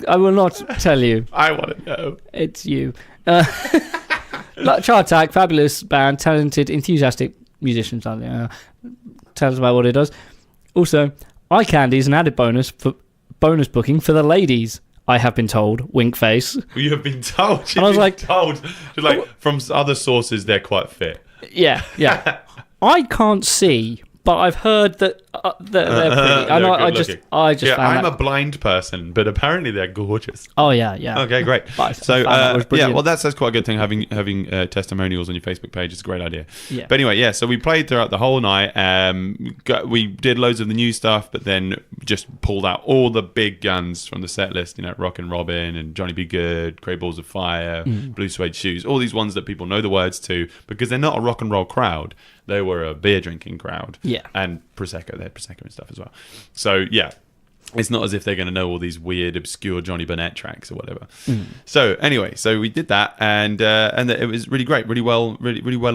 tell you. I want to know. It's you. Chart Attack, fabulous band, talented, enthusiastic musicians. Tell us about what it does. Also, eye candy is an added bonus booking for the ladies. I have been told. Wink face. You have been told. And I was like, told. From other sources, they're quite fit. Yeah. I can't see, but I've heard that they're pretty. And I just found I'm that. a blind person, but apparently they're gorgeous. Oh yeah. Okay, great. So well, that's quite a good thing. Having testimonials on your Facebook page is a great idea. Yeah. But anyway, so we played throughout the whole night. We did loads of the new stuff, but then just pulled out all the big guns from the set list. Rockin' Robin and Johnny B. Good, Grey Balls of Fire, Blue Suede Shoes. All these ones that people know the words to because they're not a rock and roll crowd. They were a beer drinking crowd. Yeah. And Prosecco. They had Prosecco and stuff as well. So yeah. It's not as if they're going to know all these weird, obscure Johnny Burnett tracks or whatever. So anyway, we did that, and it was really great, really well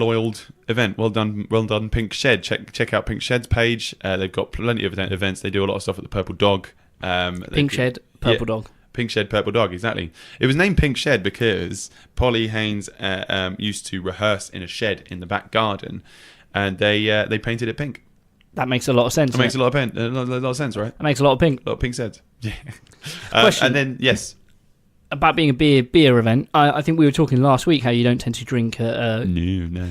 oiled event. Well done, Pink Shed. Check out Pink Shed's page. They've got plenty of events. They do a lot of stuff at the Purple Dog. Pink Shed, Purple Dog. Pink Shed, Purple Dog, exactly. It was named Pink Shed because Polly Haynes used to rehearse in a shed in the back garden, and they painted it pink. That makes a lot of sense. It makes a lot of sense, right? That makes a lot of pink. A lot of pink sheds. Yeah. Question. And then yes, about being a beer event. I think we were talking last week how you don't tend to drink. No.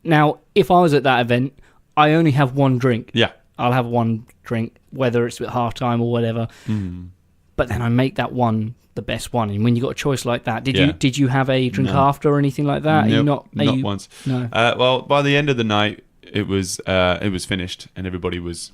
Now, if I was at that event, I only have one drink. Yeah. I'll have one drink, whether it's at halftime or whatever. But then I make that one the best one. And when you got a choice like that, did you have a drink after or anything like that? Nope, not once. No. Well, by the end of the night, it was finished, and everybody was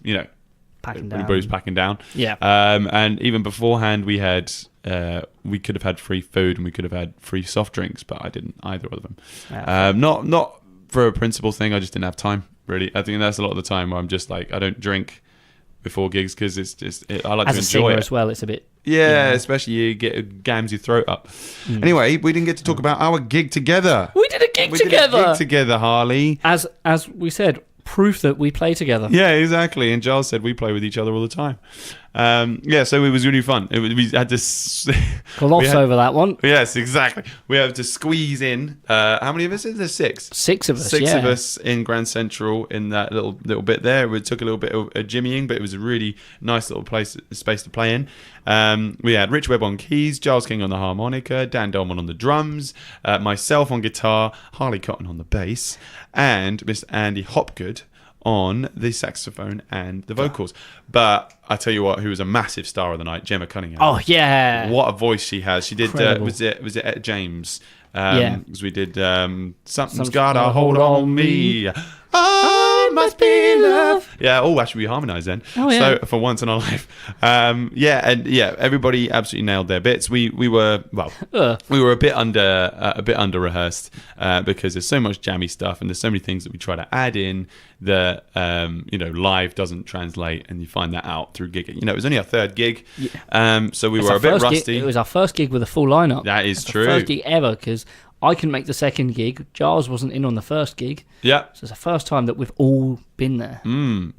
packing down. Everybody was packing down. Yeah. And even beforehand, we could have had free food and we could have had free soft drinks, but I didn't either of them. Yeah. Not for a principal thing. I just didn't have time. Really, I think that's a lot of the time where I'm just like I don't drink before gigs because I like to enjoy it as well. It's a bit. Yeah, especially it gams your throat up. Anyway, we didn't get to talk about our gig together. We did a gig together. Harley. As we said, proof that we play together. Yeah, exactly. And Giles said we play with each other all the time. So it was really fun. We had to Gloss over that one. Yes, exactly. We have to squeeze in. How many of us is there? Six. Six of us. Six of us in Grand Central in that little bit there. It took a little bit of jimmying, but it was a really nice little space to play in. We had Rich Webb on keys, Giles King on the harmonica, Dan Dolman on the drums, myself on guitar, Harley Cotton on the bass, and Mr. Andy Hopgood on the saxophone and the vocals. But I tell you what, who was a massive star of the night, Gemma Cunningham. Oh yeah, what a voice she has. She did. Was it Etta James? Because we did something's got a hold on me. I must be love. Yeah. Oh, actually, we harmonised then. Oh yeah. So for once in our life, everybody absolutely nailed their bits. We were a bit under rehearsed because there's so much jammy stuff and there's so many things that we try to add in that live doesn't translate, and you find that out through gigging. It was only our third gig, so we were a bit rusty. It was our first gig with a full lineup. That is true. First gig ever, because I couldn't make the second gig. Giles wasn't in on the first gig. Yeah. So it's the first time that we've all been there.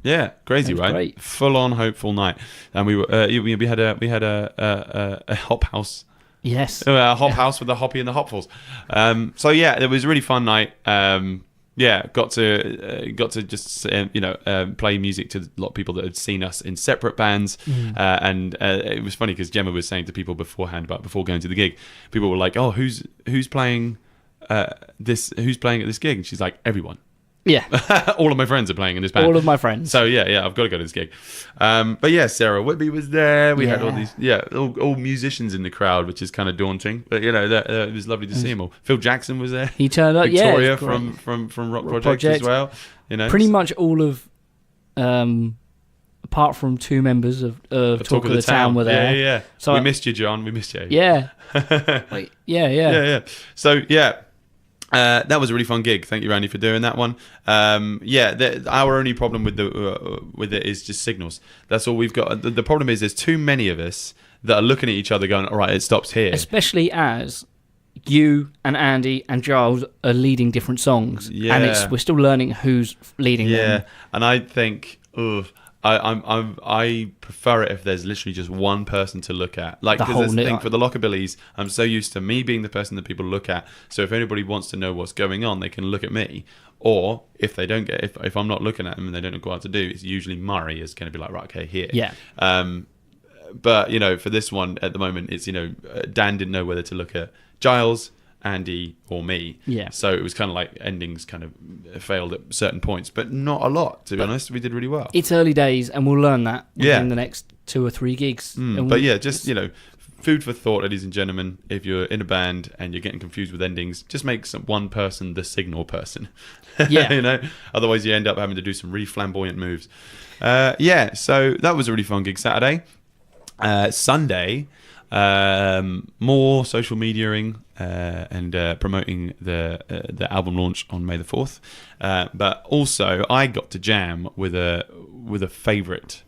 Yeah, crazy, right? Great. Full on hopeful night, and we had a hop house. Yes. A hop house with the hoppy and the hopfuls. So yeah, it was a really fun night. Got to just play music to a lot of people that had seen us in separate bands, and it was funny because Gemma was saying to people beforehand, before going to the gig, people were like, "Oh, who's playing this? Who's playing at this gig?" And she's like, "Everyone." Yeah. All of my friends are playing in this band. All of my friends. So yeah, I've got to go to this gig. But yeah, Sarah Whitby was there. We had all these, all musicians in the crowd, which is kind of daunting. But it was lovely to see them all. Phil Jackson was there. He turned up. Victoria from Rock Project as well. Pretty much all of, apart from two members of Talk of the Town were there. Yeah. So we missed you, John. We missed you. Yeah. Yeah. So yeah. That was a really fun gig. Thank you, Randy, for doing that one. Our only problem with it is just signals. That's all we've got. The problem is there's too many of us that are looking at each other going, all right, it stops here. Especially as you and Andy and Giles are leading different songs. Yeah. And we're still learning who's leading them. Yeah, and I think... I prefer it if there's literally just one person to look at. Like, because the thing for the Lockabillys, I'm so used to me being the person that people look at. So if anybody wants to know what's going on, they can look at me. Or if they don't get, if I'm not looking at them and they don't know what to do, it's usually Murray is going to be like, right, okay, here. Yeah. But for this one at the moment, it's Dan didn't know whether to look at Giles, Andy, or me. Yeah. So it was kind of like endings kind of failed at certain points, but not a lot, to be honest. We did really well. It's early days, and we'll learn that in the next 2 or 3 gigs. But yeah, just, food for thought, ladies and gentlemen. If you're in a band and you're getting confused with endings, just make one person the signal person. Yeah. Otherwise you end up having to do some really flamboyant moves. So that was a really fun gig Saturday. Sunday, more social mediaing and promoting the album launch on May the 4th. But also, I got to jam with a favourite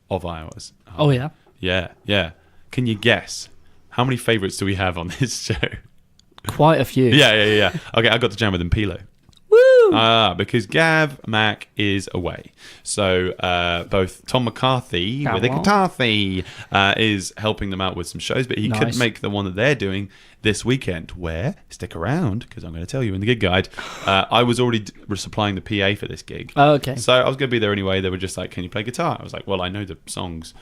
of ours. Oh yeah. Yeah. Can you guess how many favourites do we have on this show? Quite a few. Yeah. Okay, I got to jam with Impilo. Woo! Because Gav Mac is away. So both Tom McCarthy with a guitar-thy is helping them out with some shows, but he couldn't make the one that they're doing this weekend, where, stick around, because I'm going to tell you in the gig guide, I was already supplying the PA for this gig. Oh, okay. So I was going to be there anyway. They were just like, can you play guitar? I was like, well, I know the songs,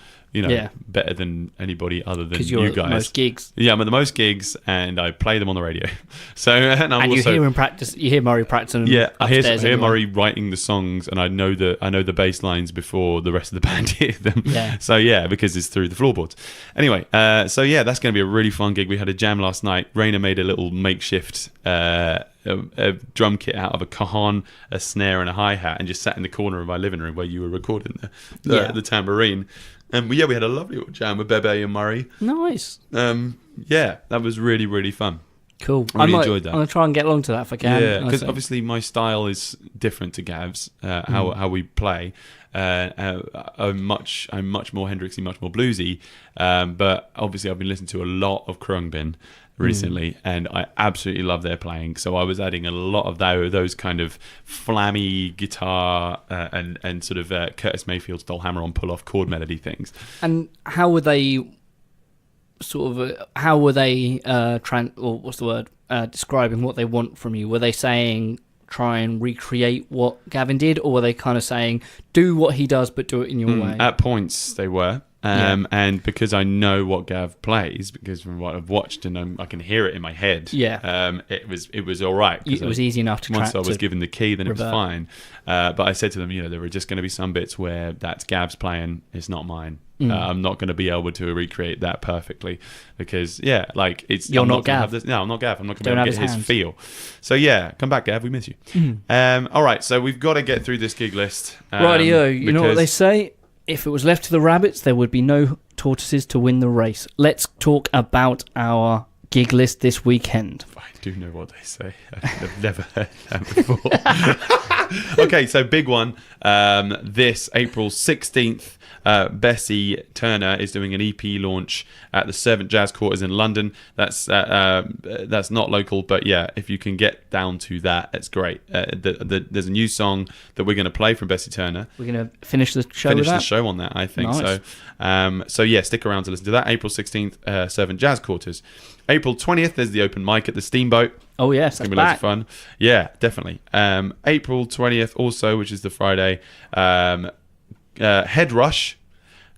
better than anybody other than you guys. Because you're at the most gigs. Yeah, I'm at the most gigs, and I play them on the radio. So, and you hear him practice. You hear Murray practicing. Yeah, I hear anyway. Murray writing the songs, and I know the bass lines before the rest of the band hear them. Yeah. So yeah, because it's through the floorboards. Anyway, that's going to be a really fun gig. We had a jam last night. Raina made a little makeshift a drum kit out of a cajon, a snare, and a hi-hat, and just sat in the corner of my living room where you were recording the tambourine. And we had a lovely little jam with Bebe and Murray. Nice. That was really, really fun. Cool. I really enjoyed that. I'm going to try and get along to that if I can. Yeah, because obviously my style is different to Gav's, how we play. I'm much more Hendrixy, much more bluesy. But obviously I've been listening to a lot of Khruangbin recently, and I absolutely love their playing. So I was adding a lot of those kind of flammy guitar and sort of Curtis Mayfield style hammer-on pull-off chord melody things. And how were they describing what they want from you? Were they saying try and recreate what Gavin did, or were they kind of saying do what he does but do it in your way? At points they were. And because I know what Gav plays, because from what I've watched and I can hear it in my head, it was all right. It was easy enough to once I was given the key, then revert. It was fine. But I said to them, there are just going to be some bits where that's Gav's playing, it's not mine. I'm not going to be able to recreate that perfectly because it's you're I'm not gonna Gav. have no, I'm not Gav. I'm not going to be able to get his hands. feel. So come back, Gav. We miss you. All right, so we've got to get through this gig list. Rightio. You know what they say? If it was left to the rabbits, there would be no tortoises to win the race. Let's talk about our gig list this weekend. I do know what they say. I've never heard that before. Okay, so big one. This April 16th, Bessie Turner is doing an EP launch at the Servant Jazz Quarters in London. That's not local, but if you can get down to that, it's great. There's a new song that we're going to play from Bessie Turner. We're going to finish the show Finish with that? the show on that, I think. Nice. So stick around to listen to that. April 16th, Servant Jazz Quarters. April 20th, there's the open mic at the Steamboat. Oh, yes, It's that's going to be loads back. of fun. Yeah, definitely. April 20th also, which is the Friday, Head Rush,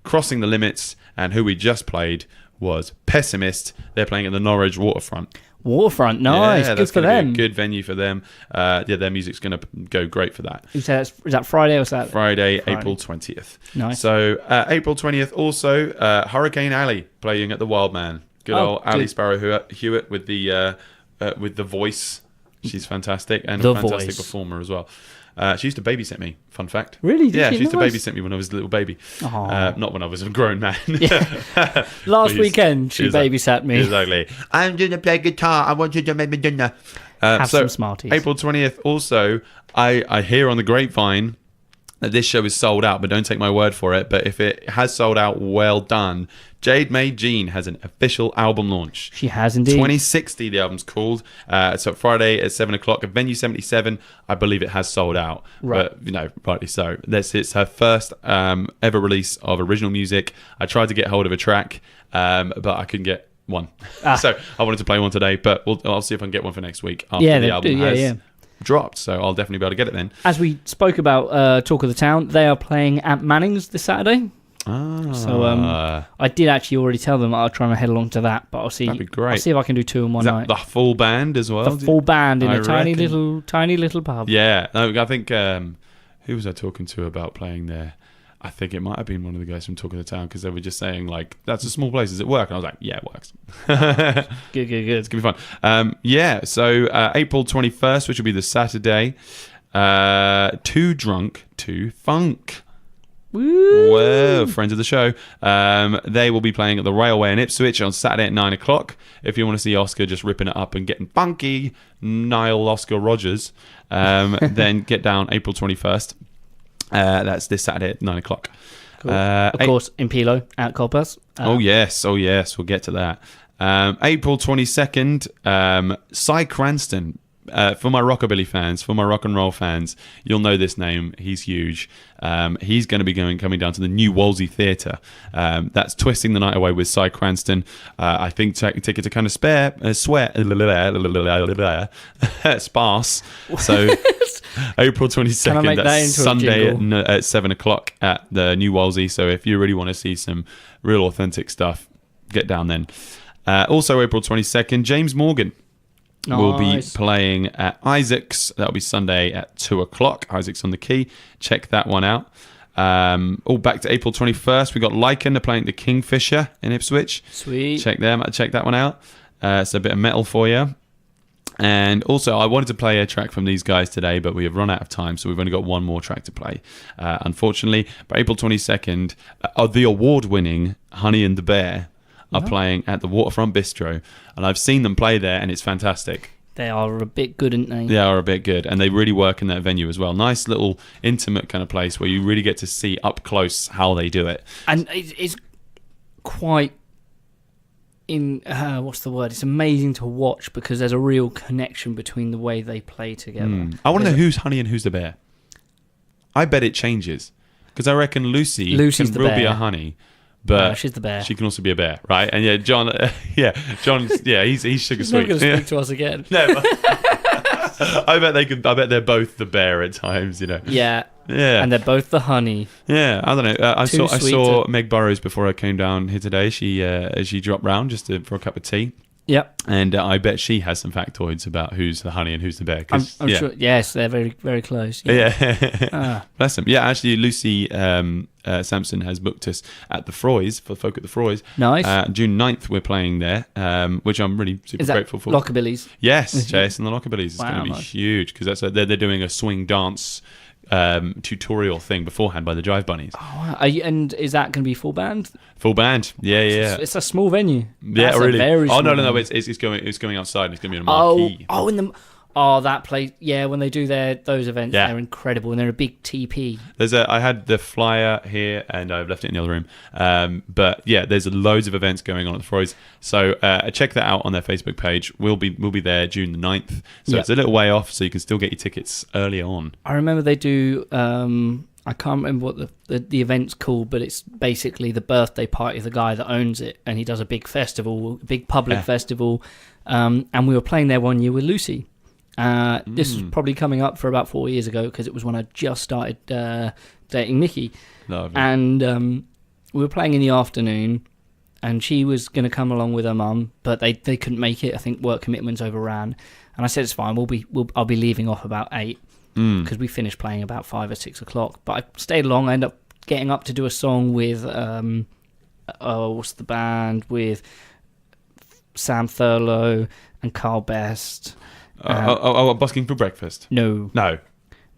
Crossing the Limits, and who we just played was Pessimist. They're playing at the Norwich Waterfront. Waterfront, nice. Yeah, Good that's for gonna be them. a good venue for them. Their music's going to go great for that. You said is that Friday or Saturday? Friday, April 20th. Nice. So April 20th also, Hurricane Alley playing at the Wildman. Good old Ali Sparrow Hewitt with the voice. She's fantastic and a fantastic performer as well. She used to babysit me. Fun fact. Really? Yeah, she used to Nice. babysit me when I was a little baby. Aw. Not when I was a grown man. Last Please. weekend, she Exactly. babysat me. Exactly. I'm going to play guitar. I want you to make me dinner. Have some Smarties. April 20th also, I hear on the grapevine that this show is sold out, but don't take my word for it. But if it has sold out, well done. Jade May Jean has an official album launch. She has indeed. 2060, the album's called. So Friday at 7 o'clock at Venue 77. I believe it has sold out. Right. But, rightly so. It's her first ever release of original music. I tried to get hold of a track, but I couldn't get one. So I wanted to play one today, but I'll see if I can get one for next week after the album has dropped. So I'll definitely be able to get it then. As we spoke about Talk of the Town, they are playing at Manning's this Saturday. So I did actually already tell them I'll try and head along to that, but I'll see. That'd be great. I'll see if I can do two in one Is that night. the full band as well? The full band in I a tiny reckon. little pub. Yeah, no, I think who was I talking to about playing there? I think it might have been one of the guys from Talk of the Town because they were just saying that's a small place. Does it work? And I was like, yeah, it works. Good. It's gonna be fun. So April 21st, which will be the Saturday, Too Drunk to Funk. Woo! Well, friends of the show. They will be playing at the Railway in Ipswich on Saturday at 9 o'clock. If you want to see Oscar just ripping it up and getting funky, Niall Oscar Rogers, then get down April 21st. That's this Saturday at 9 o'clock. Cool. Of course, in Pilo at Coppers. Oh yes, we'll get to that. April 22nd, Cy Cranston. For my rockabilly fans, for my rock and roll fans, you'll know this name. He's huge. He's going to be coming down to the New Wolsey Theatre. That's Twisting the Night Away with Cy Cranston. I think tickets are kind of sparse. So April 22nd, that's Sunday at 7 o'clock at the New Wolsey. So if you really want to see some real authentic stuff, get down then. Also April 22nd, James Morgan. Nice. We'll be playing at Isaac's. That'll be Sunday at 2 o'clock. Isaac's on the Quay. Check that one out. Back to April 21st. We got Lycan. They're playing the Kingfisher in Ipswich. Sweet. Check that one out. It's a bit of metal for you. And also, I wanted to play a track from these guys today, but we have run out of time, so we've only got one more track to play, unfortunately. But April 22nd, the award-winning Honey and the Bear are playing at the Waterfront Bistro, and I've seen them play there, and it's fantastic. They are a bit good, aren't they? They are a bit good, and they really work in that venue as well. Nice little intimate kind of place where you really get to see up close how they do it. And it's quite what's the word? It's amazing to watch because there's a real connection between the way they play together. I want to know who's honey and who's the bear. I bet it changes because I reckon Lucy's can the be bear. a honey, but No, she's the bear. she can also be a bear, right? And yeah, John, he's sugar She's not sweet. going to speak to us again. No, but I bet they're both the bear at times. Yeah. Yeah, And they're both the honey. yeah. I don't know. I Too saw sweet Meg Burrows before I came down here today. She dropped round just for a cup of tea. Yep. And I bet she has some factoids about who's the honey and who's the bear. I'm sure. Yes, they're very, very close. Yeah. Bless them. Yeah, actually, Lucy Sampson has booked us at the Froys, for folk at the Froys. Nice. June 9th, we're playing there, which I'm really super Is that grateful for. Lockabilly's? Yes, Chase and the Lockabillies is Wow, going to be nice. huge because they're doing a swing dance tutorial thing beforehand by the Jive Bunnies. Oh, wow. And is that going to be full band? Full band. Yeah. It's a small venue. Yeah, That's a really. very Oh, no, small venue. it's going outside. It's going to be in a marquee. That place. Yeah, when they do those events, Yeah. they're incredible, and they're a big TP. I had the flyer here, and I've left it in the other room. But yeah, there's loads of events going on at the Froys. So check that out on their Facebook page. We'll be there June the 9th. So Yep. it's a little way off, so you can still get your tickets early on. I remember they do. I can't remember what the event's called, but it's basically the birthday party of the guy that owns it, and he does a big festival, a big public festival. And we were playing there one year with Lucy. This was probably coming up for about 4 years ago because it was when I just started dating Nikki. Lovely. And we were playing in the afternoon, and she was going to come along with her mum, but they couldn't make it. I think work commitments overran, and I said it's fine. I'll be leaving off about 8 because we finished playing about 5 or 6 o'clock. But I stayed along. I ended up getting up to do a song with what's the band with Sam Thurlow and Carl Best. Busking for breakfast? No,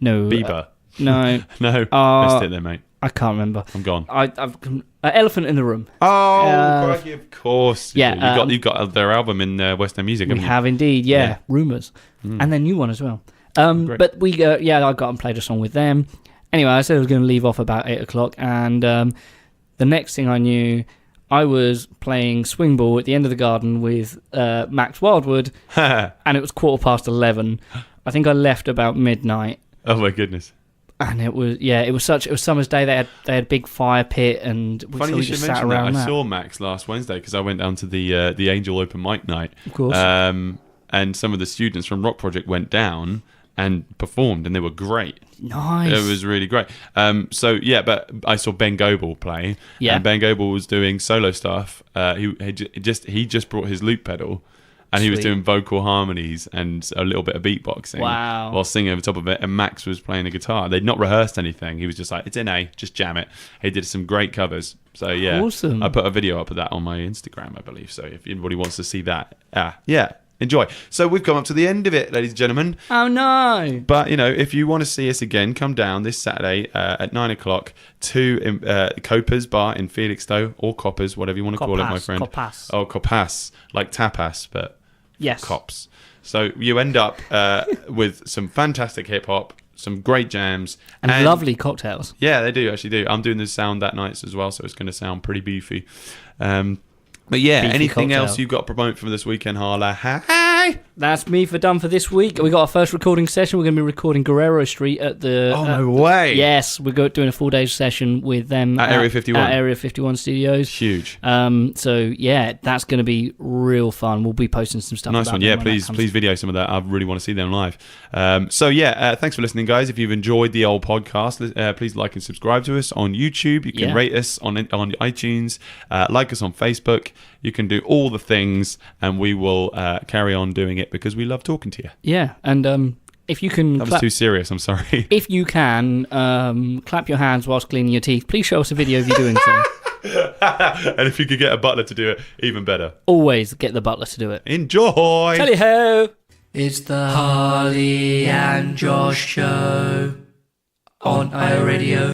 Bieber? no, No. Missed it then, mate. I can't remember. I'm gone. I've Elephant in the Room. Oh, crikey, of course. yeah, You've got their album in West End Music, We haven't you? have indeed, yeah. Yeah. Rumours. And their new one as well. Great. But I got and played a song with them. Anyway, I said I was going to leave off about 8 o'clock, and the next thing I knew, I was playing swing ball at the end of the garden with Max Wildwood, and it was 11:15. I think I left about midnight. Oh my goodness. And it was summer's day. They had a big fire pit, and Funny we you just should sat mention that. around I saw Max last Wednesday because I went down to the Angel Open Mic night. Of course. And some of the students from Rock Project went down and performed, and they were great. Nice. It was really great. But I saw Ben Goebel play. Yeah. And Ben Goebel was doing solo stuff. He just brought his loop pedal, and he was Sweet. doing vocal harmonies and a little bit of beatboxing. Wow. While singing over top of it, and Max was playing the guitar. They'd not rehearsed anything. He was just like, "It's in A, just jam it." He did some great covers. So yeah, Awesome. I put a video up of that on my Instagram, I believe. So if anybody wants to see that, enjoy. So we've come up to the end of it, ladies and gentlemen. Oh no. But, if you want to see us again, come down this Saturday at 9 o'clock to Copa's Bar in Felixstowe, or Coppers, whatever you want to call it, my friend. Copas. Oh, Copas. Like tapas, but Yes. cops. So you end up with some fantastic hip-hop, some great jams. And lovely cocktails. Yeah, they actually do. I'm doing the sound that night as well, so it's going to sound pretty beefy. But yeah, Beefy anything cocktail. else you've got to promote from this weekend, Harla? Hi! That's me done for this week. We got our first recording session. We're going to be recording Guerrero Street at the. Oh, no way. Yes, we're doing a full-day session with them At Area 51. At Area 51 Studios. Huge. So yeah, that's going to be real fun. We'll be posting some stuff. Nice about one. them Yeah, when that please comes. video some of that. I really want to see them live. Thanks for listening, guys. If you've enjoyed the old podcast, please like and subscribe to us on YouTube. You can Yeah. rate us on iTunes, like us on Facebook. You can do all the things, and we will carry on doing it because we love talking to you. Yeah, and if you can, That was too serious. I'm sorry. if you can clap your hands whilst cleaning your teeth, please show us a video of you doing so. And if you could get a butler to do it, even better. Always get the butler to do it. Enjoy. Tally ho! It's the Harley and Josh show on iRadio.